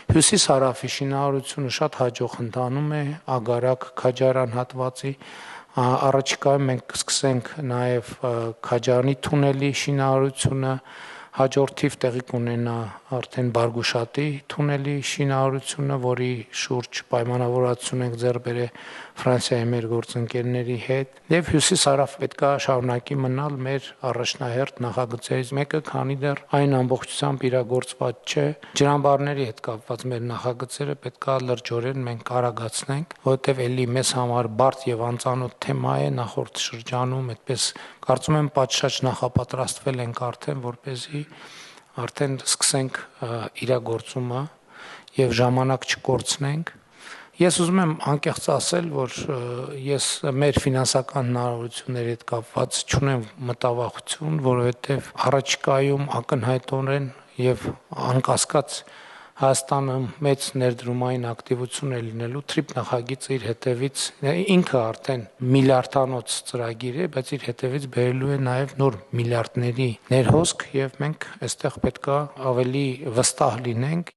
Հյուսիս-հարավի շինարարությունը շատ հաջող ընթանում է, Ագարակ Քաջարան հատվածի առաջիկայում մենք կսկսենք նաև Քաջարանի թունելի շինարարությունը, հաջորդ թիվ տեղի կունենա արդեն Բարգուշատի թունելի շինարարությունը, որի շուրջ պայմանավորվածություն ենք ձեռք բերել Ֆրանսիայի մեր գործընկերների հետ, եւ հյուսիս-հարավ պետքա շարունակի մնալ մեր առաջնահերթ նախագծերից մեկը, քանի դեռ այն ամբողջությամբ իրագործված չէ։ Ջրամբարների հետ կապված մեր նախագծերը պետքա լրջորեն մենք արագացնենք, որովհետեւ էլի մեզ համար բարդ եւ անծանոթ թեմա է նախորդ շրջանում, այդպես կարծում եմ պատշաճ նախապատրաստվել ենք արդեն, որպեսզի արդեն սկսենք իրագործումը եւ ժամանակ չկորցնենք։ Ես ուզում եմ անկեղծ ասել, որ ես մեր ֆինանսական հնարավորությունների հետ կապված չունեմ մտավախություն, որովհետեւ առաջիկայում ակնհայտորեն եւ անկասկած Հայաստանը մեծ ներդրումային ակտիվություն է լինելու, TRIP նախագիծը իր հետևից ինքը արդեն միլիարդանոց ծրագիր է, բայց իր հետևից բերելու է նաև նոր միլիարդների ներհոսք եւ մենք այստեղ պետքա ավելի վստահ լինենք